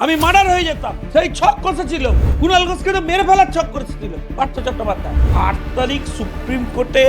আমি মার্ডার হয়ে যেতাম। সেই ছক কষেছিল, কুণাল ঘোষকে তো মেরে ফেলার ছক করেছিল পার্থ চট্টোপাধ্যায়। 8 তারিখ সুপ্রিম কোর্টে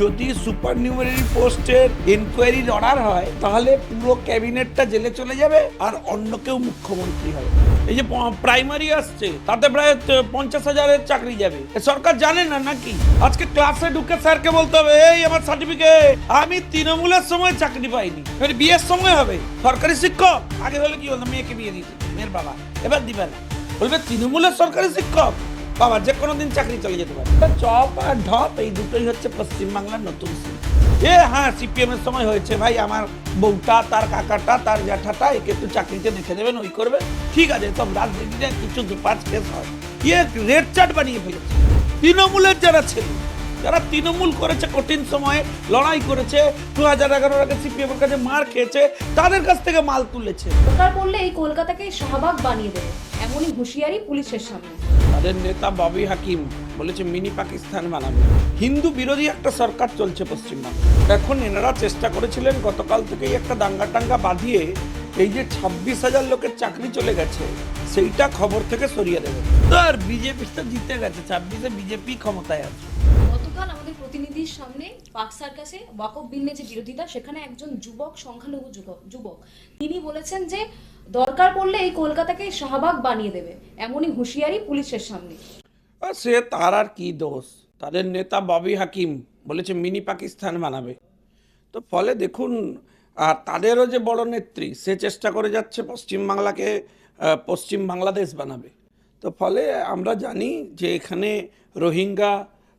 যদি সুপার নিউমারি পোস্টের এনকোয়ারির অর্ডার হয়, তাহলে পুরো ক্যাবিনেটটা জেলে চলে যাবে আর অন্য কেউ মুখ্যমন্ত্রী হবে। এই যে প্রাইমারি আসছে, তাতে প্রায় 50,000-এর চাকরি যাবে। সরকার জানে না নাকি? আজকে ক্লাসে ঢুকে স্যারকে বলতে হবে, এই আমার সার্টিফিকেট, আমি তৃণমূলের সময় চাকরি পাইনি। বিয়ের সময় হবে সরকারি শিক্ষক। আগে হলে কি বলতো, মেয়েকে বিয়ে দিতে মেয়ের বাবা, এবার দিবে না, বলবে তৃণমূলের সরকারি শিক্ষক বাবা, যে কোনো দিন চাকরি চলে যেতে পারে। চপ আর ঢপ এই দুটোই হচ্ছে পশ্চিমবাংলার নতুন হ্যাঁ, সিপিএম এর সময় হয়েছে ভাই, আমার বউটা, তার কাকাটা, তার জ্যাঠাটা, একে একটু চাকরিতে দেখে দেবেন, ওই করবে, ঠিক আছে। সব রাজনীতিতে কিছু 2-5 কেস হয়, রেড চার্ট বানিয়ে ফেলেছে। তৃণমূলের যারা ছিল, যারা তৃণমূল করেছে, কঠিন সময়ে লড়াই করেছে, 2011 আগে সিপিএম এর কাছে মার খেয়েছে, তাদের কাছ থেকে মাল তুলেছে। সরকার বললে এই কলকাতাকে শাহবাগ বানিয়ে দেবে, এমনই হুঁশিয়ারি পুলিশের সামনে। তাদের নেতা ববি হাকিম বলেছে মিনি পাকিস্তান বানাবে। হিন্দু বিরোধী একটা সরকার চলছে পশ্চিমবঙ্গে। এখন এনারা চেষ্টা করেছিলেন গতকাল থেকেই একটা দাঙ্গা টাঙ্গা বাঁধিয়ে এই যে 26,000 লোকের চাকরি চলে গেছে, সেইটা খবর থেকে সরিয়ে দেবে। তো আর বিজেপি তো জিতে গেছে, 26-এ বিজেপি ক্ষমতায় আছে। গতকাল আমাদের প্রতিনিধির সামনে পাক সার্কাসে ওয়াকফ বিল নিয়ে যে বিরোধিতা, সেখানে একজন যুবক, সংখ্যালঘু যুবক, তিনি বলেছেন যে দরকার পড়লে এই কলকাতাকে শাহবাগ বানিয়ে দেবে, এমনই হুঁশিয়ারি পুলিশের সামনে। সে তার আর কি দোষ? তাদের নেতা ববি হাকিম বলেছে মিনি পাকিস্তান বানাবে। তো ফলে দেখুন, আর তাদেরও যে বড় নেত্রী, সে চেষ্টা করে যাচ্ছে পশ্চিমবাংলাকে পশ্চিম বাংলাদেশ বানাবে। তো ফলে আমরা জানি যে এখানে রোহিঙ্গা,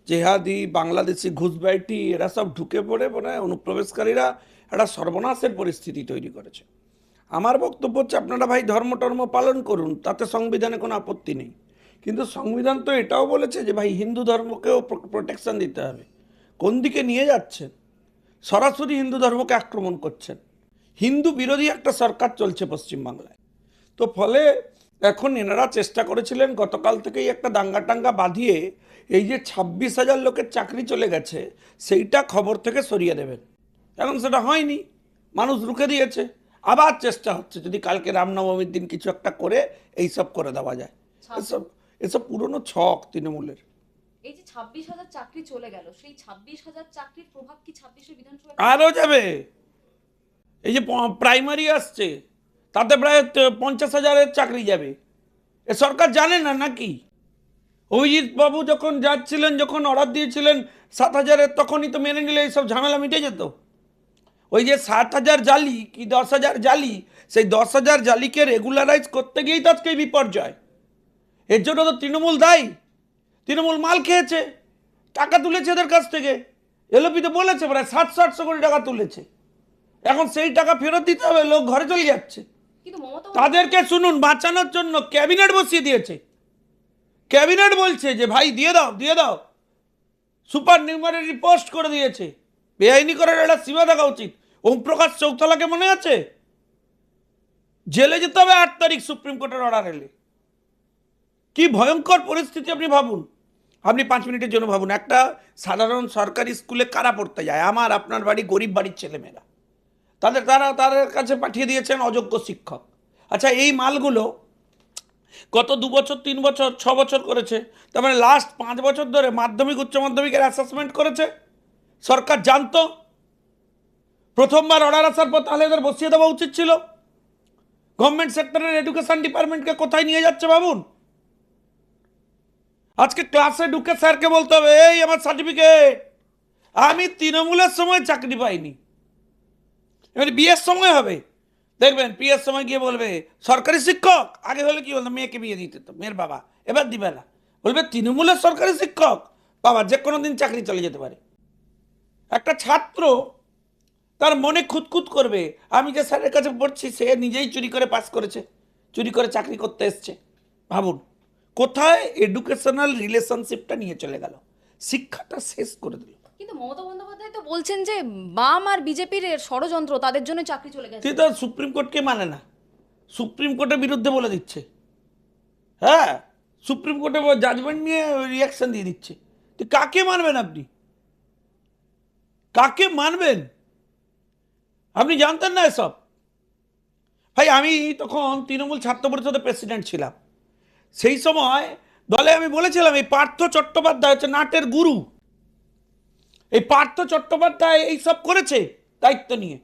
জেহাদি, বাংলাদেশি ঘুষবাইটি, এরা সব ঢুকে পড়ে অনুপ্রবেশকারীরা একটা সর্বনাশের পরিস্থিতি তৈরি করেছে। আমার বক্তব্য হচ্ছে, আপনারা ভাই ধর্ম টর্ম পালন করুন, তাতে সংবিধানে কোনো আপত্তি নেই, কিন্তু সংবিধান তো এটাও বলেছে যে ভাই হিন্দু ধর্মকেও প্রোটেকশন দিতে হবে। কোন দিকে নিয়ে যাচ্ছেন? সরাসরি হিন্দু ধর্মকে আক্রমণ করছেন। হিন্দু বিরোধী একটা সরকার চলছে পশ্চিমবাংলায়। তো ফলে এখন এনারা চেষ্টা করেছিলেন গতকাল থেকেই একটা দাঙ্গা টাঙ্গা বাঁধিয়ে এই যে 26,000 লোকের চাকরি চলে গেছে, সেইটা খবর থেকে সরিয়ে দেবেন। এখন সেটা হয়নি, মানুষ রুখে দিয়েছে। আবার চেষ্টা হচ্ছে যদি কালকে রামনবমীর দিন কিছু একটা করে এইসব করে দেওয়া যায়। এসব পুরনো ছক তৃণমূলের। এই যে 26,000 চাকরি চলে গেল, সেই 26,000 চাকরির প্রভাব কি 26 বিধানসভা আরও যাবে। এই যে প্রাইমারি আসছে, তাতে প্রায় 50,000-এর চাকরি যাবে। এ সরকার জানে না নাকি? অভিজিৎ বাবু যখন যাচ্ছিলেন, যখন অর্ডার দিয়েছিলেন 7,000-এর, তখনই তো মেনে নিলে এইসব ঝামেলা মিটে যেত। ওই যে 7,000 জালি কি 10,000 জালি, সেই 10,000 জালিকে রেগুলারাইজ করতে গিয়েই তো আজকে বিপর্যয়। এর জন্য তো তৃণমূল দায়ী। তৃণমূল মাল খেয়েছে, টাকা তুলেছে এদের কাছ থেকে। এলপি তো বলেছে প্রায় 700-800 কোটি টাকা তুলেছে। এখন সেই টাকা ফেরত দিতে হবে, লোক ঘরে চলে যাচ্ছে। কিন্তু মমতা তাদেরকে শুনুন, বাঁচানোর জন্য ক্যাবিনেট বসিয়ে দিয়েছে। ক্যাবিনেট বলছে যে ভাই দিয়ে দাও, দিয়ে দাও। সুপার নিউমারি পোস্ট করে দিয়েছে। বেআইনি করার একটা সীমা থাকা উচিত। ওম প্রকাশ চৌতালাকে মনে আছে? জেলে যেতে হবে 8 তারিখ সুপ্রিম কোর্টের অর্ডার এলে। কি ভয়ঙ্কর পরিস্থিতি আপনি ভাবুন। আপনি 5 মিনিটের জন্য ভাবুন, একটা সাধারণ সরকারি স্কুলে কারা পড়তে যায়? আমার আপনার বাড়ি, গরিব বাড়ির ছেলেমেয়েরা। তাদের কাছে পাঠিয়ে দিয়েছেন অযোগ্য শিক্ষক। আচ্ছা, এই মালগুলো গত 2 বছর, 3 বছর, 6 বছর করেছে, তার মানে লাস্ট 5 বছর ধরে মাধ্যমিক, উচ্চ মাধ্যমিকের অ্যাসেসমেন্ট করেছে। সরকার জানতো। প্রথমবার অর্ডার আসার পর তাহলে এদের বসিয়ে দেওয়া উচিত ছিল। গভর্নমেন্ট সেক্টরের এডুকেশন ডিপার্টমেন্টকে কোথায় নিয়ে যাচ্ছে ভাবুন। আজকে ক্লাসে ঢুকে স্যারকে বলতে হবে, এই আমার সার্টিফিকেট, আমি তৃণমূলের সময় চাকরি পাইনি। বিয়ের সময় হবে, দেখবেন বিয়ের সময় গিয়ে বলবে সরকারি শিক্ষক। আগে হলে কি বলতো, মেয়েকে বিয়ে দিতে তো মেয়ের বাবা, এবার দিবে না, বলবে তৃণমূলের সরকারি শিক্ষক বাবা, যে কোনো দিন চাকরি চলে যেতে পারে। একটা ছাত্র তার মনে খুঁতখুত করবে, আমি যে স্যারের কাছে পড়ছি সে নিজেই চুরি করে পাস করেছে, চুরি করে চাকরি করতে এসছে। ভাবুন কোথায় এডুকেশনাল রিলেশনশিপটা নিয়ে চলে গেল, শিক্ষাটা শেষ করে দিল। কিন্তু মমতা বন্দ্যোপাধ্যায় তো বলছেন যে বাম আর বিজেপির ষড়যন্ত্র, তাদের জন্য চাকরি চলে গেছে। তো সুপ্রিম কোর্টকে মানে না, সুপ্রিম কোর্টের বিরুদ্ধে বলে দিচ্ছে। হ্যাঁ, সুপ্রিম কোর্টে জাজমেন্ট নিয়ে রিয়াকশন দিয়ে দিচ্ছে। তো কাকে মানবেন আপনি? কাকে মানবেন? আপনি জানতেন না এসব? ভাই আমি তখন তৃণমূল ছাত্র পরিষদের প্রেসিডেন্ট ছিলাম। সেই সময় দলে আমি বলেছিলাম এই পার্থ চট্টোপাধ্যায় হচ্ছে নাটের গুরু। এই পার্থ চট্টোপাধ্যায় এইসব করেছে দায়িত্ব নিয়ে,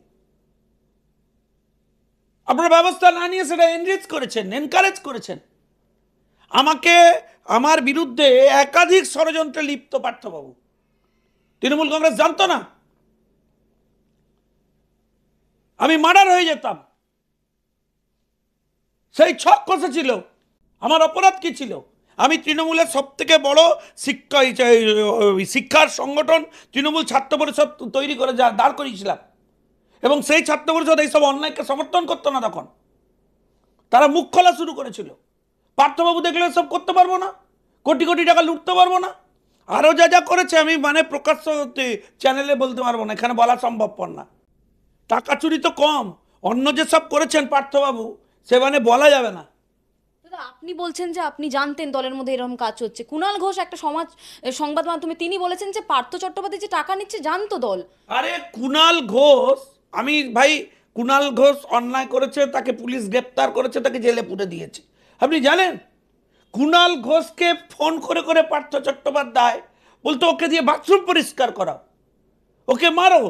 আপনার ব্যবস্থা না নিয়ে সেটা এনরিচ করেছেন, এনকারেজ করেছেন। আমাকে, আমার বিরুদ্ধে একাধিক ষড়যন্ত্রে লিপ্ত পার্থবাবু। তৃণমূল কংগ্রেস জানতো না, আমি মার্ডার হয়ে যেতাম। সেই ছক কষেছিল। আমার অপরাধ কি ছিল? আমি তৃণমূলের সব থেকে বড় শিক্ষার সংগঠন তৃণমূল ছাত্র পরিষদ তৈরি করে দাঁড় করিয়েছিলাম, এবং সেই ছাত্র পরিষদ এইসব অন্যায়কে সমর্থন করতো না। তখন তারা মুখ খোলা শুরু করেছিল, পার্থবাবু দেখলে সব করতে পারবো না, কোটি কোটি টাকা লুটতে পারবো না, আরও যা যা করেছে আমি মানে প্রকাশ্য চ্যানেলে বলতে পারবো না, এখানে বলা সম্ভবপর না। টাকা চুরি তো কম, অন্য যে সব করেছেন পার্থবাবু সে মানে বলা যাবে না। দাদা, আপনি বলছেন যে আপনি জানতেন দলের মধ্যে এরকম কাজ হচ্ছে। কুণাল ঘোষ একটা সংবাদ মাধ্যমে তিনি বলেছেন যে পার্থ চট্টোপাধ্যায় যে টাকা নিচ্ছে জানতো দল। আরে কুণাল ঘোষ, আমি ভাই কুণাল ঘোষ অন্যায় করেছে, তাকে পুলিশ গ্রেপ্তার করেছে, তাকে জেলে পুরে দিয়েছে। আপনি জানেন কুণাল ঘোষকে ফোন করে করে পার্থ চট্টোপাধ্যায় বলতো ওকে দিয়ে বাথরুম পরিষ্কার করাও, ওকে মারো।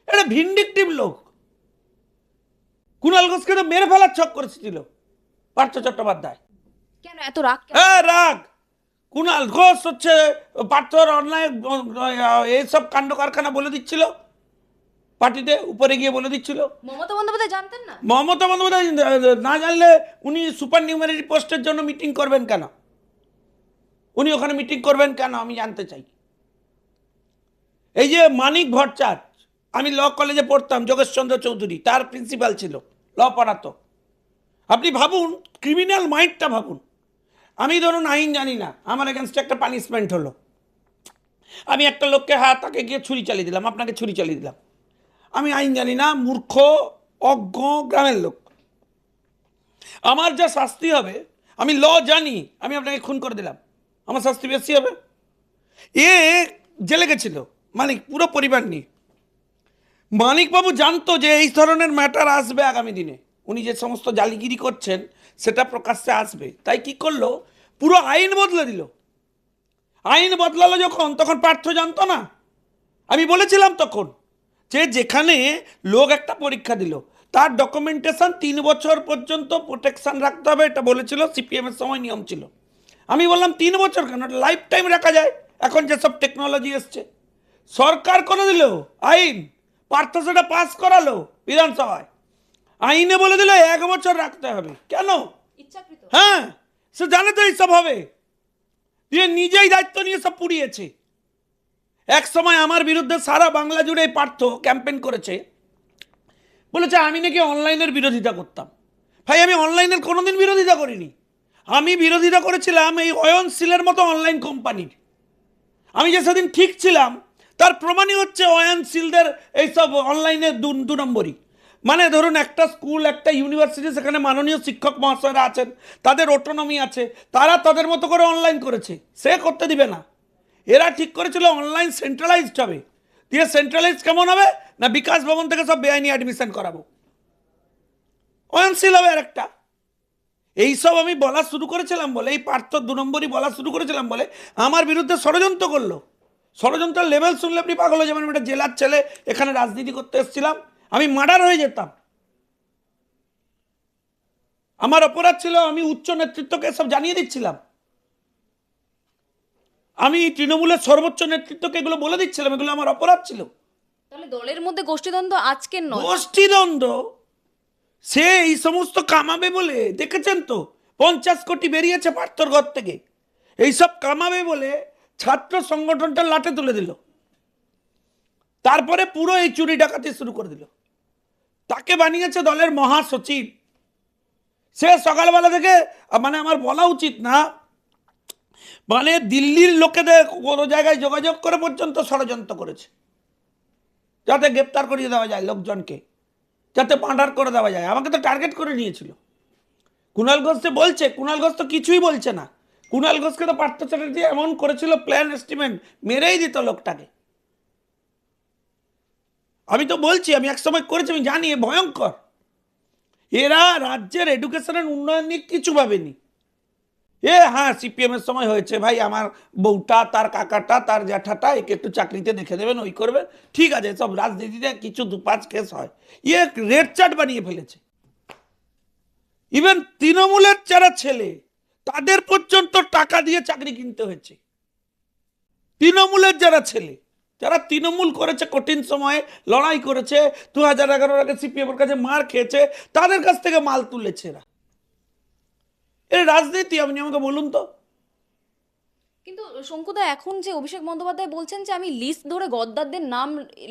এটা ভিন্ডিকটিভ লোক। কুণাল ঘোষকে তো মেরে ফেলার ছক করেছিল পার্থ চট্টোপাধ্যায়। কেন এত রাগ কেন? হ্যাঁ রাগ। কুণাল ঘোষ হচ্ছে পার্থর অন্যায় এইসব কাণ্ড কারখানা বলে দিচ্ছিল, পার্টিতে উপরে গিয়ে বলে দিচ্ছিল। মমতা বন্দ্যোপাধ্যায় জানতেন না? মমতা বন্দ্যোপাধ্যায় না জানলে উনি সুপার নিউমারি পোস্টের জন্য মিটিং করবেন কেন? উনি ওখানে মিটিং করবেন কেন আমি জানতে চাই। এই যে মানিক ভট্টাচার্য, আমি ল কলেজে পড়তাম, যোগেশচন্দ্র চৌধুরী তার প্রিন্সিপাল ছিল, ল পড়াতো। আপনি ভাবুন, ক্রিমিনাল মাইন্ডটা ভাবুন। আমি ধরুন আইন জানি না, আমার এগেনস্টে একটা পানিশমেন্ট হলো, আমি একটা লোককে তাকে গিয়ে ছুরি চালিয়ে দিলাম, আপনাকে ছুরি চালিয়ে দিলাম। আমি আইন জানি না, মূর্খ অজ্ঞ গ্রামের লোক, আমার যা শাস্তি হবে, আমি ল জানি, আমি আপনাকে খুন করে দিলাম, আমার শাস্তি বেশি হবে। এ জেলে গেছিল মানিক, পুরো পরিবার নিয়ে। মানিকবাবু জানতো যে এই ধরনের ম্যাটার আসবে আগামী দিনে, উনি যে সমস্ত জালিগিরি করছেন সেটা প্রকাশ্যে আসবে, তাই কি করলো, পুরো আইন বদলে দিল। আইন বদলালো যখন, তখন পার্থ জানতো না। আমি বলেছিলাম তখন যে যেখানে লোক একটা পরীক্ষা দিল, তার ডকুমেন্টেশন 3 বছর পর্যন্ত প্রোটেকশন রাখতে হবে, এটা বলেছিল সিপিএমের সময় নিয়ম ছিল। আমি বললাম 3 বছর কেন, লাইফ টাইম রাখা যায়, এখন যেসব টেকনোলজি এসছে। সরকার করে দিল আইন, পার্থ সেটা পাস করালো বিধানসভায়, আইনে বলে দিল 1 বছর রাখতে হবে। কেন? ইচ্ছাকৃত। হ্যাঁ, সে জানে তো এইসব হবে, দিয়ে নিজেই দায়িত্ব নিয়ে সব পুড়িয়েছে। এক সময় আমার বিরুদ্ধে সারা বাংলা জুড়ে পার্থ ক্যাম্পেইন করেছে, বলেছে আমি নাকি অনলাইনের বিরোধিতা করতাম। ভাই আমি অনলাইনের কোনোদিন বিরোধিতা করিনি, আমি বিরোধিতা করেছিলাম এই অয়নশীলের মতো অনলাইন কোম্পানির। আমি যে সেদিন ঠিক ছিলাম তার প্রমাণই হচ্ছে অয়নশীলদের এইসব অনলাইনে 2 নম্বরই। মানে ধরুন একটা স্কুল, একটা ইউনিভার্সিটি, সেখানে মাননীয় শিক্ষক মহাশয়রা আছেন, তাদের অটোনমি আছে, তারা তাদের মতো করে অনলাইন করেছে, সে করতে দিবে না। এরা ঠিক করেছিল অনলাইন সেন্ট্রালাইজড হবে, দিয়ে সেন্ট্রালাইজ কেমন হবে না, বিকাশ ভবন থেকে সব বেআইনি অ্যাডমিশন করাবো, অয়নশীল হবে আর একটা। এইসব আমি বলা শুরু করেছিলাম বলে, এই পার্থ 2 নম্বরই বলা শুরু করেছিলাম বলে আমার বিরুদ্ধে ষড়যন্ত্র করলো। ষড়যন্ত্রের লেভেল শুনলে আপনি পাগল হয়ে যাবেন। আমি একটা জেলার ছেলে, এখানে রাজনীতি করতে এসেছিলাম, আমি মার্ডার হয়ে যেতাম। আমার অপরাধ ছিল, আমি উচ্চ নেতৃত্বকে সব জানিয়ে দিচ্ছিলাম, আমি তৃণমূলের সর্বোচ্চ নেতৃত্বকে এগুলো বলে দিচ্ছিলাম, এগুলো আমার অপরাধ ছিল। তাহলে দলের মধ্যে গোষ্ঠীদ্বন্দ্ব আজকের নয়। গোষ্ঠীদ্বন্দ্ব সে এই সমস্ত কামাবে বলে, দেখেছেন তো 50 কোটি বেরিয়েছে পার্থর ঘর থেকে, এইসব কামাবে বলে ছাত্র সংগঠনটা লাটে তুলে দিল, তারপরে পুরো এই চুরি ডাকাতি শুরু করে দিল। তাকে বানিয়েছে দলের মহাসচিব। সে সকালবেলা থেকে, মানে আমার বলা উচিত না, মানে দিল্লির লোকেদের কোনো জায়গায় যোগাযোগ করে পর্যন্ত ষড়যন্ত্র করেছে যাতে গ্রেপ্তার করিয়ে দেওয়া যায় লোকজনকে, যাতে মার্ডার করে দেওয়া যায়। আমাকে তো টার্গেট করে নিয়েছিল। কুণাল ঘোষ যে বলছে, কুণাল ঘোষ তো কিছুই বলছে না। কুণাল ঘোষকে তো পার্থ চ্যাটার্জি এমন করেছিল, প্ল্যান এস্টিমেট মেরেই দিত লোকটাকে। আমি তো বলছি, আমি এক সময় করেছি, আমি জানি ভয়ঙ্কর। এরা রাজ্যের এডুকেশনের উন্নয়ন নিয়ে কিছু ভাবেনি। হ্যাঁ, সিপিএম এর সময় হয়েছে ভাই, আমার বউটা, তার কাকাটা, তার জ্যাঠাটা একে একটু চাকরিতে দেখে দেবেন, ওই করবেন, ঠিক আছে। সব রাজনীতিতে কিছু 2-5 কেস হয়, রেড চার্ট বানিয়ে ফেলেছে। ইভেন তৃণমূলের যারা ছেলে, তাদের পর্যন্ত টাকা দিয়ে চাকরি কিনতে হয়েছে। তৃণমূলের যারা ছেলে, যারা তৃণমূল করেছে, কঠিন সময়ে লড়াই করেছে, 2011 আগে সিপিএম এর কাছে মার খেয়েছে, তাদের কাছ থেকে মাল তুলেছে এরা। এর রাজনীতি, আপনি আমাকে বলুন তো। কিন্তু শঙ্কুদা, এখন যে অভিষেক বন্দ্যোপাধ্যায় বলছেন যে আমি লিস্ট ধরে গদ্দারদের নাম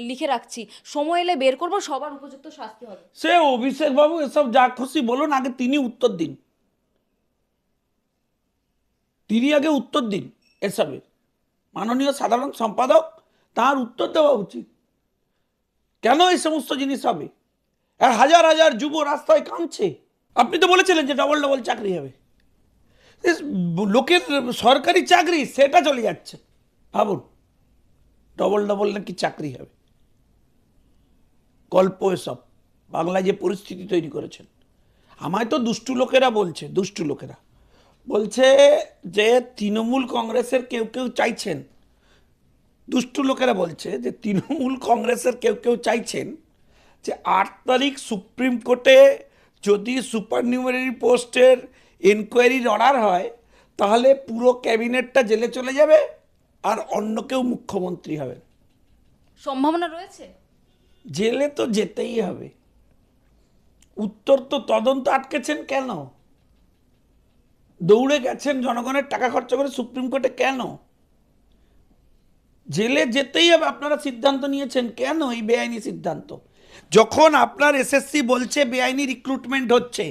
লিখে রাখছি, সময় এলে বের করব, সবার উপযুক্ত শাস্তি হবে। সে অভিষেক বাবু এসব যা খুশি বলুন, আগে তিনি উত্তর দিন। তিনি আগে উত্তর দিন এসবের। মাননীয় সাধারণ সম্পাদক, তার উত্তর দেওয়া উচিত। কেন এই সমস্ত জিনিস হবে? আর হাজার হাজার যুব রাস্তায় কাঁদছে। আপনি তো বলেছিলেন যে ডবল ডবল চাকরি হবে। লোকের সরকারি চাকরি সেটা চলে যাচ্ছে। ভাবুন, ডবল ডবল নাকি চাকরি হবে। গল্প এসব। বাংলায় যে পরিস্থিতি তৈরি করেছেন। আমায় তো দুষ্টু লোকেরা বলছে যে তৃণমূল কংগ্রেসের কেউ কেউ চাইছেন, দুষ্টু লোকেরা বলছে যে তৃণমূল কংগ্রেসের কেউ কেউ চাইছেন যে 8 তারিখ সুপ্রিম কোর্টে যদি সুপার নিউমারি পোস্টের এনকোয়ারির অর্ডার হয়, তাহলে পুরো ক্যাবিনেটটা জেলে চলে যাবে আর অন্য কেউ মুখ্যমন্ত্রী হবেন। সম্ভাবনা রয়েছে? জেলে তো যেতেই হবে। উত্তর তো, তদন্ত আটকেছেন কেন? দৌড়ে গেছেন জনগণের টাকা খরচা করে সুপ্রিম কোর্টে কেন? জেলে যেতেই হবে। আপনারা সিদ্ধান্ত নিয়েছেন কেন এই বেআইনি সিদ্ধান্ত? যখন আপনার এসএসসি বলছে বেআইনি রিক্রুটমেন্ট হচ্ছে,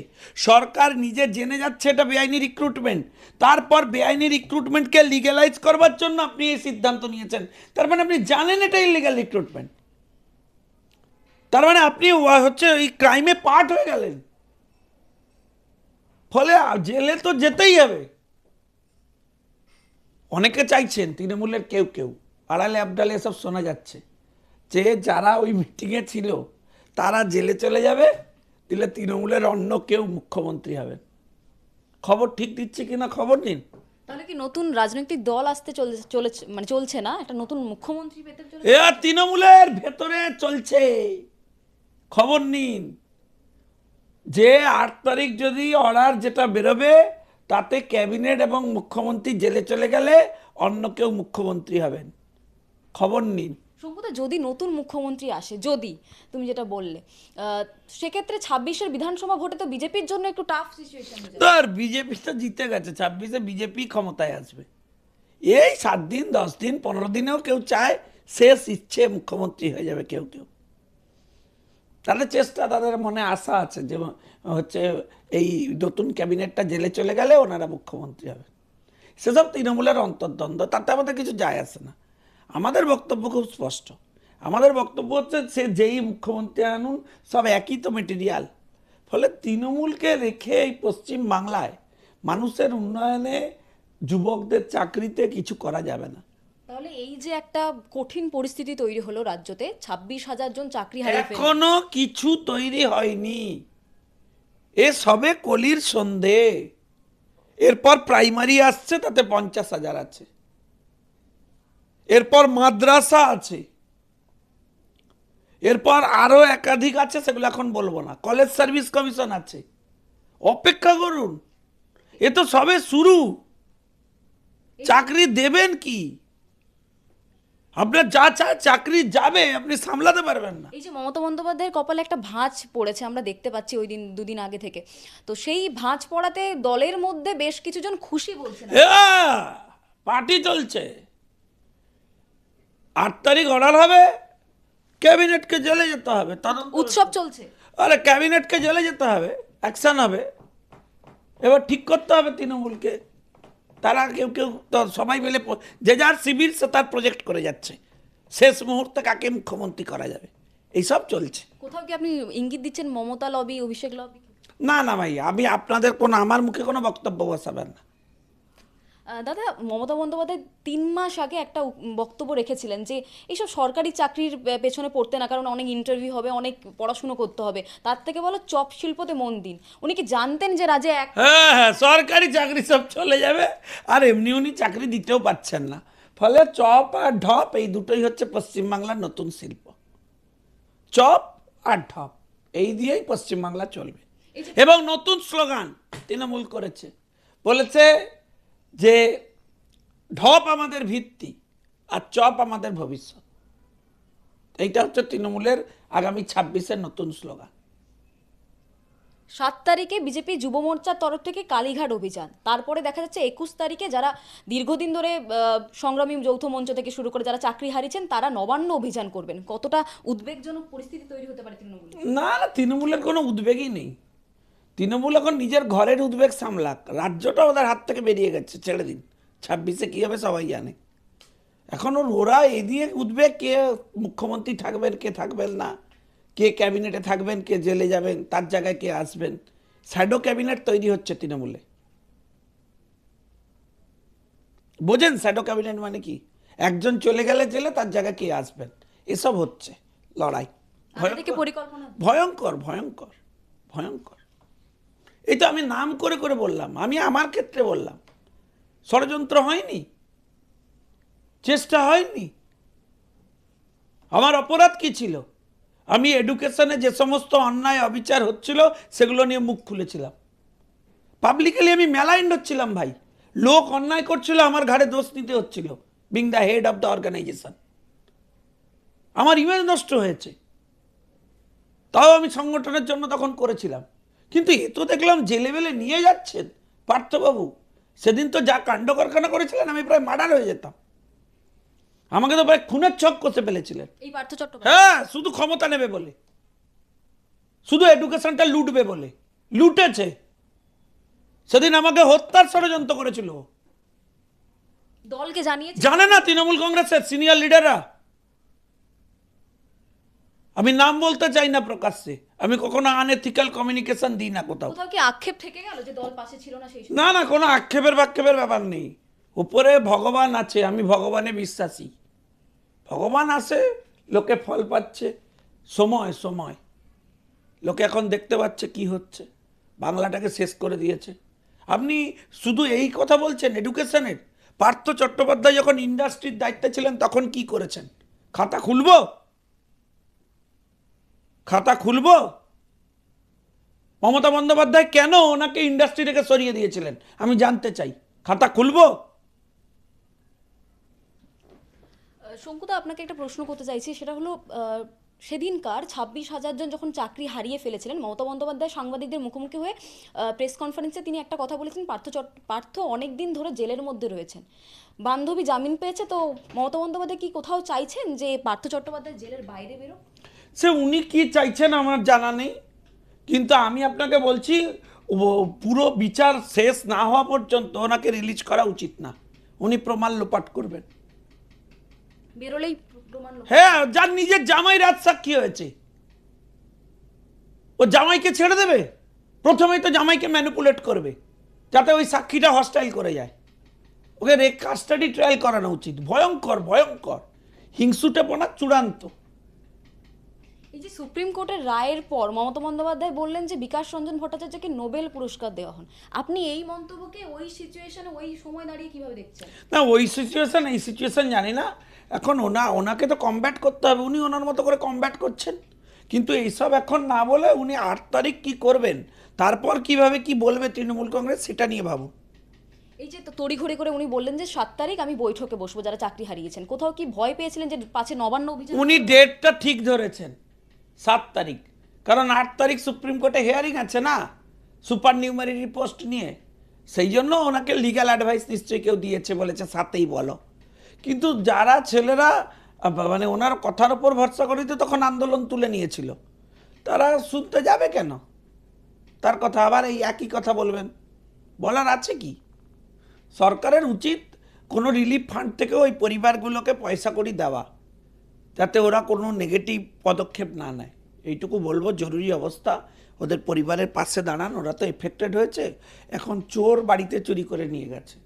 সরকার নিজে জেনে যাচ্ছে এটা বেআইনি রিক্রুটমেন্ট, তারপর বেআইনি রিক্রুটমেন্টকে লিগ্যালাইজ করবার জন্য আপনি এই সিদ্ধান্ত নিয়েছেন। তার মানে আপনি জানেন এটা ইলিগাল রিক্রুটমেন্ট। তার মানে আপনি হচ্ছে এই ক্রাইমে পার্ট হয়ে গেলেন। ফলে জেলে তো যেতেই হবে। অনেকে চাইছেন, তৃণমূলের কেউ কেউ আড়ালে আবডালে এসব শোনা যাচ্ছে যে যারা ওই মিটিংয়ে ছিল তারা জেলে চলে যাবে, দিলে তৃণমূলের অন্য কেউ মুখ্যমন্ত্রী হবেন। খবর ঠিক দিচ্ছে কিনা খবর নিন। তাহলে কি নতুন রাজনৈতিক দল আসতে চলছে না, একটা নতুন মুখ্যমন্ত্রী পেতে চলেছে? তৃণমূলের ভেতরে চলছে। খবর নিন যে 8 তারিখ যদি অর্ডার যেটা বেরোবে, তাতে ক্যাবিনেট এবং মুখ্যমন্ত্রী জেলে চলে গেলে অন্য কেউ মুখ্যমন্ত্রী হবেন। খবর নিন। শঙ্কুদা, যদি নতুন মুখ্যমন্ত্রী আসে, যদি তুমি যেটা বললে, সেক্ষেত্রে 26-এর বিধানসভা ভোটে তো বিজেপির জন্য একটু টাফ সিচুয়েশন হয়ে যাবে। তো আর বিজেপি তো জিতে গেছে, 26-এ বিজেপি ক্ষমতায় আসবে। এই 7 দিন 10 দিন 15 দিনেও কেউ চায় শেষ ইচ্ছে মুখ্যমন্ত্রী হয়ে যাবে কেউ কেউ। তাদের চেষ্টা, তাদের মনে আশা আছে যে হচ্ছে এই নতুন ক্যাবিনেটটা জেলে চলে গেলে ওনারা মুখ্যমন্ত্রী হবে। সেসব তৃণমূলের অন্তর্দ্বন্দ্ব, তাতে আমাদের কিছু যায় আসে না। আমাদের বক্তব্য খুব স্পষ্ট। আমাদের বক্তব্য হচ্ছে সে যেই মুখ্যমন্ত্রী আনুন, সব একই তো মেটেরিয়াল। ফলে তৃণমূলকে রেখে এই পশ্চিম বাংলায় মানুষের উন্নয়নে, যুবকদের চাকরিতে কিছু করা যাবে না। তাহলে এই যে একটা কঠিন পরিস্থিতি তৈরি হলো রাজ্যতে, 26,000 জন চাকরি হারিয়ে ফেলল। এখনো কিছু তৈরি হয়নি, এ সবে কলির সন্ধে। এরপর প্রাইমারি আসছে, তাতে 50,000 আছে। এরপর মাদ্রাসা আছে, এরপর আরো একাধিক আছে, সেগুলো এখন বলবো না। কলেজ সার্ভিস কমিশন আছে, অপেক্ষা করুন। এ তো সবে শুরু। চাকরি দেবেন কি? আপনার যা চাকরি যাবে, আপনি সামলাতে পারবেন না। এই যে মমতা বন্দ্যোপাধ্যায়ের কপালে একটা ভাঁজ পড়েছে, আমরা দেখতে পাচ্ছি ওই দিন 2 দিন আগে থেকে। তো সেই ভাঁজ পড়াতে দলের মধ্যে বেশ কিছুজন খুশি বলছেন। পার্টি চলছে। 8 তারিখ অর্ডার হবে, ক্যাবিনেটকে জেলে যেতে হবে, উৎসব চলছে। আরে ক্যাবিনেটকে জেলে যেতে হবে, অ্যাকশন হবে। এবার ঠিক করতে হবে তৃণমূলকে। তারা কেউ কেউ তো সবাই মিলে যে যার শিবির সে তার প্রজেক্ট করে যাচ্ছে, শেষ মুহূর্তে কাকে মুখ্যমন্ত্রী করা যাবে, এইসব চলছে। কোথাও কি আপনি ইঙ্গিত দিচ্ছেন মমতা লবি, অভিষেক লবি? না ভাই, আমি আপনাদের আমার মুখে কোনো বক্তব্য বসাবেন না। দাদা, মমতা বন্দ্যোপাধ্যায় 3 মাস আগে একটা বক্তব্য রেখেছিলেন যে এইসব সরকারি চাকরির পেছনে পড়তে না, কারণ অনেক ইন্টারভিউ হবে, অনেক পড়াশুনো করতে হবে, তার থেকে বলো চপ শিল্পতে মন দিন। উনি কি জানতেন যে রাজ্যে হ্যাঁ হ্যাঁ, সরকারি চাকরি সব চলে যাবে, আর এমনি উনি চাকরি দিতেও পাচ্ছেন না। ফলে চপ আর ঢপ এই দুটোই হচ্ছে পশ্চিমবাংলার নতুন শিল্প। চপ আর ঢপ এই দিয়েই পশ্চিমবাংলা চলবে। এবং নতুন স্লোগান তৃণমূল করেছে, বলেছে যে ঢপ আমাদের ভিত্তি আর চপ আমাদের ভবিষ্যৎ। এইটা হচ্ছে তৃণমূলের আগামী 26-এর নতুন স্লোগান। 7 তারিখে বিজেপি যুব মোর্চার তরফ থেকে কালীঘাট অভিযান, তারপরে দেখা যাচ্ছে 21 তারিখে যারা দীর্ঘদিন ধরে সংগ্রামী যৌথ মঞ্চ থেকে শুরু করে যারা চাকরি হারিয়েছেন তারা নবান্ন অভিযান করবেন। কতটা উদ্বেগজনক পরিস্থিতি তৈরি হতে পারে তৃণমূলে? না না, তৃণমূলের কোনো উদ্বেগই নেই। তৃণমূল এখন নিজের ঘরের উদ্বেগ সামলাক, রাজ্যটা ওদের হাত থেকে বেরিয়ে গেছে, ছেড়ে দিন। 26-এ কী হবে সবাই জানে। এখন ওরা এ দিয়ে উদ্বেগ, কে মুখ্যমন্ত্রী থাকবেন কে থাকবেন না, কে ক্যাবিনেটে থাকবেন কে জেলে যাবেন, তার জায়গায় কে আসবেন। শ্যাডো ক্যাবিনেট তৈরি হচ্ছে তৃণমূলে। বোঝেন শ্যাডো ক্যাবিনেট মানে কি? একজন চলে গেলে জেলে, তার জায়গায় কে আসবেন, এসব হচ্ছে লড়াই। পরিকল্পনা ভয়ঙ্কর ভয়ঙ্কর ভয়ঙ্কর। এই তো আমি নাম করে করে বললাম, আমি আমার ক্ষেত্রে বললাম, ষড়যন্ত্র হয়নি, চেষ্টা হয়নি। আমার অপরাধ কি ছিল? আমি এডুকেশনে যে সমস্ত অন্যায় অবিচার হচ্ছিল সেগুলো নিয়ে মুখ খুলেছিলাম। পাবলিকলি আমি মেলাইন্ড হচ্ছিলাম ভাই। লোক অন্যায় করছিল, আমার ঘাড়ে দোষ নিতে হচ্ছিল, being the head of the organisation. আমার ইমেজ নষ্ট হয়েছে, তাও আমি সংগঠনের জন্য তখন করেছিলাম। কিন্তু এ তো দেখলাম জেলে বেলে নিয়ে যাচ্ছেন পার্থবাবু। সেদিন তো যা কাণ্ড কারখানা করেছিলেন, আমি প্রায় মার্ডার হয়ে যেতাম। আমাকে তো প্রায় খুনের ছক করতে ফেলেছিলেন। এই পার্থ চট্টোপাধ্যায় হ্যাঁ, শুধু ক্ষমতা নেবে বলে, শুধু এডুকেশনটা লুটবে বলে। লুটেছে। সেদিন আমাকে হত্যার ষড়যন্ত্র করেছিল। দলকে জানিয়েছে, জানে না তৃণমূল কংগ্রেসের সিনিয়র লিডাররা। আমি নাম বলতে চাই না প্রকাশ্যে, আমি কখনো আনএথিক্যাল কমিউনিকেশন দিই না কোথাও। কোথাও কি আক্ষেপ থেকে গেল যে দল পাশে ছিল না সেই সময়? না না, কোনো আক্ষেপের ব্যাপার নেই। উপরে ভগবান আছে, আমি ভগবানে বিশ্বাসী। ভগবান আছে, লোকে ফল পাচ্ছে, সময় সময় লোকে এখন দেখতে পাচ্ছে কি হচ্ছে। বাংলাটাকে শেষ করে দিয়েছে। আপনি শুধু এই কথা বলছেন এডুকেশনের। পার্থ চট্টোপাধ্যায় যখন ইন্ডাস্ট্রির দায়িত্বে ছিলেন তখন কি করেছেন? খাতা খুলবো? খাতা খুলবো? মমতা বন্দ্যোপাধ্যায় কেন ওনাকে ইন্ডাস্ট্রি থেকে সরিয়ে দিয়েছিলেন আমি জানতে চাই। খাতা খুলবো? শঙ্কুদা, আপনাকে একটা প্রশ্ন করতে চাইছি, সেটা হলো সেদিনকার 26,000 জন যখন চাকরি হারিয়ে ফেলেছিলেন, মমতা বন্দ্যোপাধ্যায় সাংবাদিকদের মুখোমুখি হয়ে প্রেস কনফারেন্সে তিনি একটা কথা বলেছেন, পার্থ অনেক দিন ধরে জেলের মধ্যে রয়েছেন, বান্ধবী জামিন পেয়েছে। তো মমতা বন্দ্যোপাধ্যায় কি কোথাও চাইছেন যে পার্থ চট্টোপাধ্যায় জেলের বাইরে বেরো? সে উনি কি চাইছেন আমার জানা নেই, কিন্তু আমি আপনাকে বলছি পুরো বিচার শেষ না হওয়া পর্যন্ত ওনাকে রিলিজ করা উচিত না। উনি প্রমাণ লোপাট করবেন। বেরোলেই প্রমাণ? হ্যাঁ, যার নিজের জামাই রাজ সাক্ষী হয়েছে, ও জামাইকে ছেড়ে দেবে? প্রথমেই তো জামাইকে ম্যানিপুলেট করবে যাতে ওই সাক্ষীটা হস্টাইল করে যায়। ওকে কাস্টাডি ট্রায়াল করানো উচিত। ভয়ঙ্কর ভয়ঙ্কর হিংসুটেপনা চূড়ান্ত। এই যে সুপ্রিম কোর্টের রায়ের পর মমতা বন্দ্যোপাধ্যায় বললেন যে বিকাশ রঞ্জন ভট্টাচার্যকে নোবেল পুরস্কার দেওয়া হন, আপনি এই মন্তব্যকে ওই সিচুয়েশনে ওই সময় দাঁড়িয়ে কিভাবে দেখছেন? না, ওই সিচুয়েশন এই সিচুয়েশন জানি না। এখন ওনাকে তো কমব্যাট করতে হবে, উনি ওনার মতো করে কমব্যাট করছেন। কিন্তু এইসব এখন না বলে উনি 8 তারিখ কি করবেন, তারপর কিভাবে কি বলবে তৃণমূল কংগ্রেস, সেটা নিয়ে ভাবুন। এই যে তড়িঘড়ি করে উনি বললেন যে 7 তারিখ আমি বৈঠকে বসবো যারা চাকরি হারিয়েছেন, কোথাও কি ভয় পেয়েছিলেন যে পাছে নবান্ন অভিযান? উনি ডেটটা ঠিক ধরেছেন, 7 তারিখ। কারণ 8 তারিখ সুপ্রিম কোর্টে হিয়ারিং আছে না, সুপার নিউমারি পোস্ট নিয়ে। সেই জন্য ওনাকে লিগ্যাল অ্যাডভাইস নিশ্চয়ই কেউ দিয়েছে, বলেছে 7এই বলো। কিন্তু যারা ছেলেরা মানে ওনার কথার উপর ভরসা করিতে তখন আন্দোলন তুলে নিয়েছিল, তারা শুনতে যাবে কেন তার কথা? আবার এই একই কথা বলবেন, বলার আছে কি? সরকারের উচিত কোনো রিলিফ ফান্ড থেকে ওই পরিবারগুলোকে পয়সা কড়ি দেওয়া, যাতে ওরা কোনো নেগেটিভ পদক্ষেপ না নেয়। এইটুকু বলবো, জরুরি অবস্থা, ওদের পরিবারের পাশে দাঁড়ান। ওরা তো এফেক্টেড হয়েছে। এখন চোর বাড়িতে চুরি করে নিয়ে গেছে,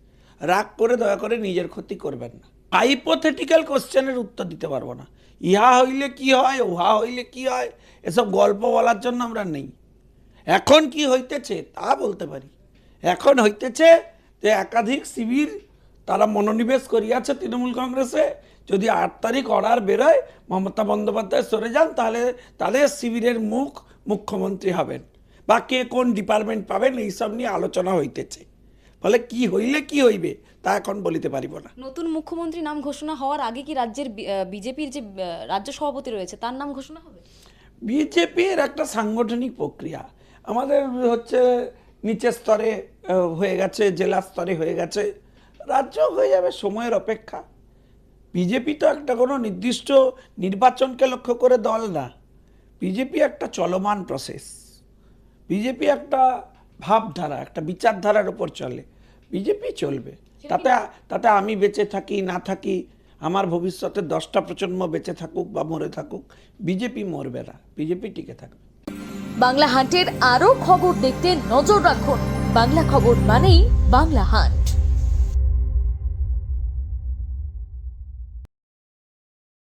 রাগ করে দয়া করে নিজের ক্ষতি করবেন না। হাইপোথেটিক্যাল কোশ্চেনের উত্তর দিতে পারবো না। ইহা হইলে কি হয়, উহা হইলে কি হয়, এসব গল্প বলার জন্য আমরা নেই। এখন কি হইতেছে তা বলতে পারি। এখন হইতেছে যে একাধিক শিবির তারা মনোনিবেশ করিয়াছে তৃণমূল কংগ্রেসে। যদি 8 তারিখ অর্ডার বেরোয়, মমতা বন্দ্যোপাধ্যায় সরে যান, তাহলে তাদের শিবিরের মুখ্যমন্ত্রী হবেন, বা কে কোন ডিপার্টমেন্ট পাবেন, এইসব নিয়ে আলোচনা হইতেছে। ফলে কি হইলে কি হইবে তা এখন বলিতে পারিব না। নতুন মুখ্যমন্ত্রী নাম ঘোষণা হওয়ার আগে কি রাজ্যের বিজেপির যে রাজ্য সভাপতি রয়েছে তার নাম ঘোষণা হবে? বিজেপির একটা সাংগঠনিক প্রক্রিয়া আমাদের হচ্ছে নিচের স্তরে হয়ে গেছে, জেলা স্তরে হয়ে গেছে, রাজ্য হয়ে যাবে, সময়ের অপেক্ষা। বিজেপি তো একটা কোনো নির্দিষ্ট নির্বাচনকে লক্ষ্য করে দল না। বিজেপি একটা চলমান প্রসেস। বিজেপি একটা ভাবধারা, একটা বিচারধারার উপর চলে। বিজেপি চলবে, তাতে আমি বেঁচে থাকি না থাকি, আমার ভবিষ্যতে 10টা প্রজন্ম বেঁচে থাকুক বা মরে থাকুক, বিজেপি মরবে না, বিজেপি টিকে থাকবে। বাংলা হান্টের আরও খবর দেখতে নজর রাখুন। বাংলা খবর মানেই বাংলা হান্ট।